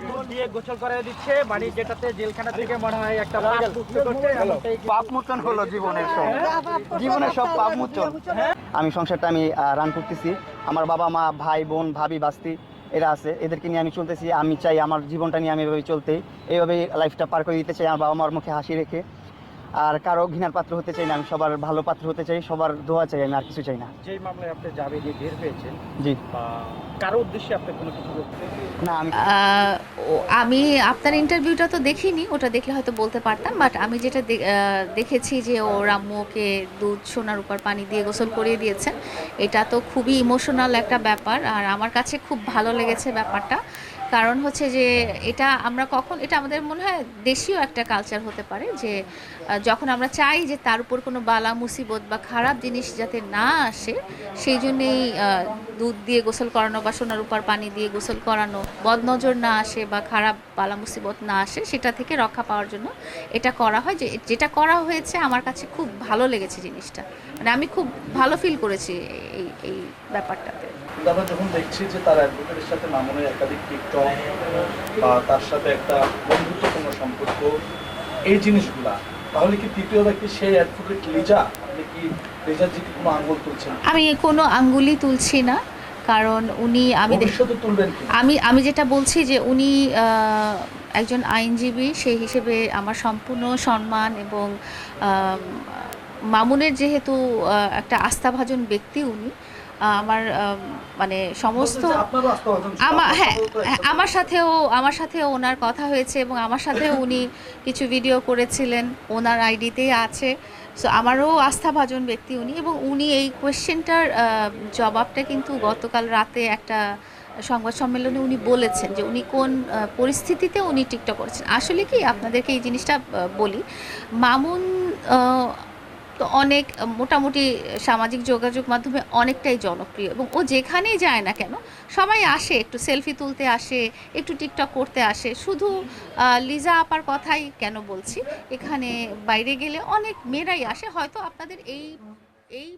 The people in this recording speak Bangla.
দুধ দিয়ে গোসল করে দিচ্ছে, মানে যেটাতে জেলখানা থেকে মনে হয় একটা পাপ মোচন হলো জীবনের সব পাপ মোচন। আমি সংসারটা আমি রান করতেছি, আমার বাবা মা ভাই বোন ভাবি বাস্তি এরা আছে, এদেরকে নিয়ে আমি চলতেছি। আমি চাই আমার জীবনটা নিয়ে আমি এভাবে চলতে, এইভাবে লাইফটা পার করে দিতে চাই আমার বাবা মার মুখে হাসি রেখে। আর কারো ঘৃণার পাত্র হতে চাই না, আমি সবার ভালো পাত্র হতে চাই, সবার দোয়া চাই, আমি আর কিছু চাই না। যেই মামলায় আপনি জামিন দিয়ে বের হয়েছেন, জি, বা কারো উদ্দেশ্যে আপনি কোনো কিছু বলতে? না আমি আপনার ইন্টারভিউটা তো দেখিনি, ওটা দেখলে হয়তো বলতে পারতাম। বাট আমি যেটা দেখেছি যে ওর আম্মুকে দুধ সোনার উপর পানি দিয়ে গোসল করিয়ে দিয়েছেন, এটা তো খুবই ইমোশনাল একটা ব্যাপার। আর আমার কাছে খুব ভালো লেগেছে ব্যাপারটা। কারণ হচ্ছে যে এটা এটা আমাদের মনে হয় দেশীয় একটা কালচার হতে পারে যে যখন আমরা চাই যে তার উপর কোনো বালা মুসিবত বা খারাপ জিনিস যাতে না আসে, সেই জন্যেই দুধ দিয়ে গোসল করানো বা সোনার উপর পানি দিয়ে গোসল করানো, বদনজর না আসে বা খারাপ বালা মুসিবত না আসে সেটা থেকে রক্ষা পাওয়ার জন্য এটা করা হয়। যেটা করা হয়েছে আমার কাছে খুব ভালো লেগেছে জিনিসটা, মানে আমি খুব ভালো ফিল করেছি এই ব্যাপারটাতে। আমরা যখন দেখছি যে তার অ্যাডভোকেটের সাথে মামুনের একাধিক টিকটক বা তার সাথে একটা বন্ধুত্বপূর্ণ সম্পর্ক, এই জিনিসগুলা, তাহলে কি তৃতীয় ব্যক্তি সেই অ্যাডভোকেট লিজা? আপনি কি লিজার দিকে কোনো আঙ্গুল তুলছেন? আমি কোনো আঙ্গুলই তুলছি না, কারণ উনি তুলবেন কি? আমি যেটা বলছি যে উনি একজন আইনজীবী, সেই হিসেবে আমার সম্পূর্ণ সম্মান। এবং মামুনের যেহেতু একটা আস্থাভাজন ব্যক্তি উনি, আমার মানে সমস্ত আমার সাথেও ওনার কথা হয়েছে এবং আমার সাথেও উনি কিছু ভিডিও করেছিলেন, ওনার আইডিতেই আছে। সো আমারও আস্থাভাজন ব্যক্তি উনি, এবং উনি এই কোয়েশ্চেনটার জবাবটা কিন্তু গতকাল রাতে একটা সংবাদ সম্মেলনে উনি বলেছেন যে উনি কোন পরিস্থিতিতে উনি টিকটক করেছেন। আসলে কি আপনাদেরকে এই জিনিসটা বলি, মামুন তো অনেক মোটামুটি সামাজিক যোগাযোগ মাধ্যমে অনেকটাই জনপ্রিয়, এবং ও যেখানেই যায় না কেন সবাই আসে, একটু সেলফি তুলতে আসে, একটু টিকটক করতে আসে। শুধু লিজা আপার কথাই কেন বলছি, এখানে বাইরে গেলে অনেক মেয়েরাই আসে। হয়তো আপনাদের এই